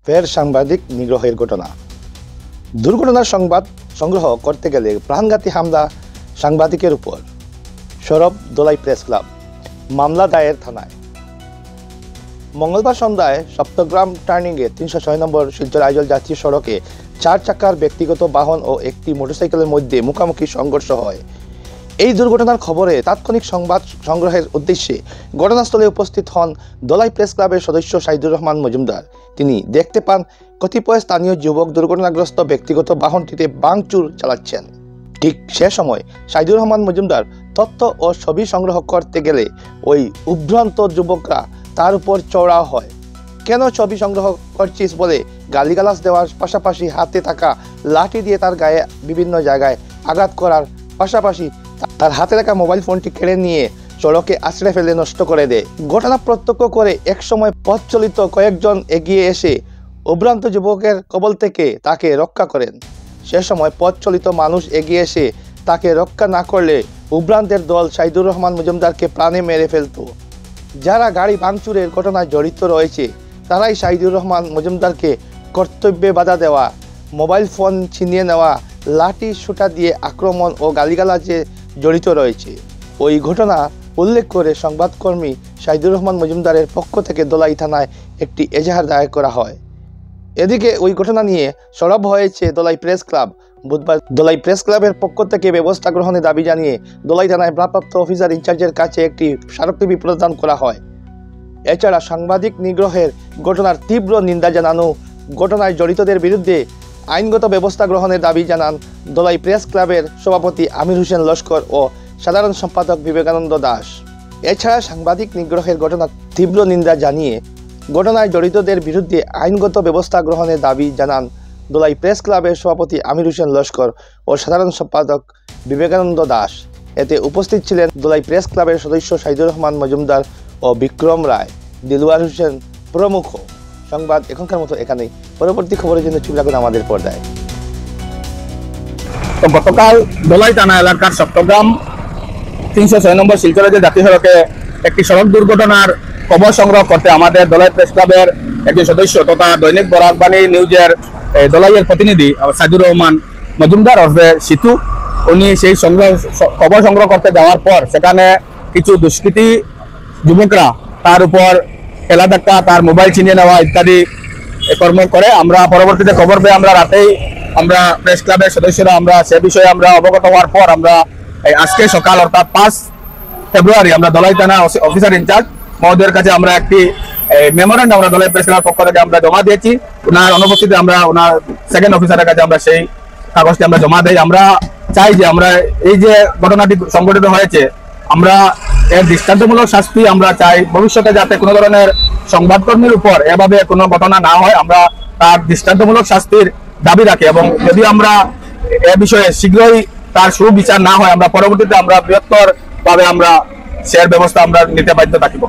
ফের সাংবাদিক নিগ্রহের ঘটনা। দুর্ঘটনার সংবাদ সংগ্রহ করতে গেলে প্রাণঘাতী হামলা সাংবাদিকের উপর। সরব দোলাই প্রেস ক্লাব, মামলা দায়ের থানায়। মঙ্গলবার সন্ধ্যায় সপ্তগ্রাম টার্নিংয়ে ৩০৬ নম্বর শিলচর আইজল জাতীয় সড়কে ৪ চাকার ব্যক্তিগত বাহন ও একটি মোটরসাইকেলের মধ্যে মুখোমুখি সংঘর্ষ হয়। এই দুর্ঘটনার খবরে তাৎক্ষণিক সংবাদ সংগ্রহের উদ্দেশ্যে ঘটনাস্থলে উপস্থিত হন দোলাই প্রেস ক্লাবের সদস্য সাইদুর রহমান মজুমদার। তিনি দেখতে পান কতিপয় স্থানীয় যুবক দুর্ঘটনাগ্রস্ত ব্যক্তিগত বাহনটিতে ভাঙচুর চালাচ্ছেন। ঠিক সে সময় সাইদুর রহমান মজুমদার তথ্য ও ছবি সংগ্রহ করতে গেলে ওই উদ্ভ্রান্ত যুবকরা তার উপর চড়াও হয়। কেন ছবি সংগ্রহ করছিস বলে গালিগালাজ দেওয়ার পাশাপাশি হাতে থাকা লাঠি দিয়ে তার গায়ে বিভিন্ন জায়গায় আঘাত করার পাশাপাশি তার হাতে রাখা মোবাইল ফোনটি কেড়ে নিয়ে সড়কে আছড়ে ফেলে নষ্ট করে দেয়। ঘটনা প্রত্যক্ষ করে একসময় পথ চলিত কয়েকজন এগিয়ে এসে উদ্ভ্রান্ত যুবকের কবল থেকে তাকে রক্ষা করেন। সে সময় পথ চলিত মানুষ এগিয়ে এসে তাকে রক্ষা না করলে উদ্ভ্রান্তের দল সাইদুর রহমান মজুমদারকে প্রাণে মেরে ফেলত। যারা গাড়ি ভাঙচুরের ঘটনায় জড়িত রয়েছে তারাই সাইদুর রহমান মজুমদারকে কর্তব্যে বাধা দেওয়া, মোবাইল ফোন ছিনিয়ে নেওয়া, লাঠি সোঁটা দিয়ে আক্রমণ ও গালিগালাজে জড়িত রয়েছে। ওই ঘটনা উল্লেখ করে সংবাদকর্মী সাইদুর রহমান মজুমদারের পক্ষ থেকে দোলাই থানায় একটি এজাহার দায়ের করা হয়। এদিকে ওই ঘটনা নিয়ে সরব হয়েছে দোলাই প্রেস ক্লাব। বুধবার দোলাই প্রেস ক্লাবের পক্ষ থেকে ব্যবস্থা গ্রহণের দাবি জানিয়ে দোলাই থানায় ভারপ্রাপ্ত অফিসার ইনচার্জের কাছে একটি স্মারকলিপি প্রদান করা হয়। এছাড়া সাংবাদিক নিগ্রহের ঘটনার তীব্র নিন্দা জানানো, ঘটনায় জড়িতদের বিরুদ্ধে আইনগত ব্যবস্থা গ্রহণের দাবি জানান দোলাই প্রেস ক্লাবের সভাপতি আমির হোসেন লস্কর ও সাধারণ সম্পাদক বিবেকানন্দ দাস। এছাড়া সাংবাদিক নিগ্রহের ঘটনার তীব্র নিন্দা জানিয়ে ঘটনায় জড়িতদের বিরুদ্ধে আইনগত ব্যবস্থা গ্রহণের দাবি জানান দোলাই প্রেস ক্লাবের সভাপতি আমির হোসেন লস্কর ও সাধারণ সম্পাদক বিবেকানন্দ দাস। এতে উপস্থিত ছিলেন দোলাই প্রেস ক্লাবের সদস্য সাইদুর রহমান মজুমদার ও বিক্রম রায়, দিলওয়ার হোসেন প্রমুখ। সংবাদ এখনকার মতো এখানেই। পরবর্তী খবরের জন্য চোখ রাখুন আমাদের পর্দায়। তো গতকাল দোলাই থানা এলাকার সপ্তগ্রাম ৩০৬ নম্বর শিলচর জাতীয় সড়কে একটি সড়ক দুর্ঘটনার খবর সংগ্রহ করতে আমাদের দোলাই প্রেস ক্লাবের একজন সদস্য তথা দৈনিক বরাকবাণী নিউজের দোলাইয়ের প্রতিনিধি সাইদুর রহমান মজুমদার ওরফে সিতু, উনি সেই খবর সংগ্রহ করতে যাওয়ার পর সেখানে কিছু দুষ্কৃতী যুবকরা তার উপর ঠেলা ধাক্কা, তার মোবাইল ছিনিয়ে নেওয়া ইত্যাদি কর্ম করে। আমরা পরবর্তীতে খবর পেয়ে আমরা রাতেই আমরা প্রেস ক্লাবের সদস্যরা আমরা সে বিষয়ে আমরা অবগত হওয়ার পর আমরা আজকে সকাল অর্থাৎ 5 ফেব্রুয়ারি আমরা দোলাই থানা অফিসার ইনচার্জ মহোদয়ের কাছে আমরা একটি মেমোরেন্ডাম আমরা দোলাই প্রেস ক্লাবের পক্ষ থেকে আমরা জমা দিয়েছি। ওনার অনুপস্থিতিতে আমরা ওনার সেকেন্ড অফিসারের কাছে আমরা সেই কাগজটি আমরা জমা দেই। আমরা চাই যে আমরা এই যে ঘটনাটি সংঘটিত হয়েছে আমরা এর দৃষ্টান্তমূলক শাস্তি আমরা চাই। ভবিষ্যতে যাতে কোনো ধরনের সংবাদকর্মীর উপর এভাবে কোনো ঘটনা না হয় আমরা তার দৃষ্টান্তমূলক শাস্তির দাবি রাখি এবং যদি আমরা এ বিষয়ে শীঘ্রই তার সুবিচার না হয় আমরা পরবর্তীতে আমরা বৃহত্তর ভাবে আমরা সের ব্যবস্থা আমরা নিতে বাধ্য থাকিব।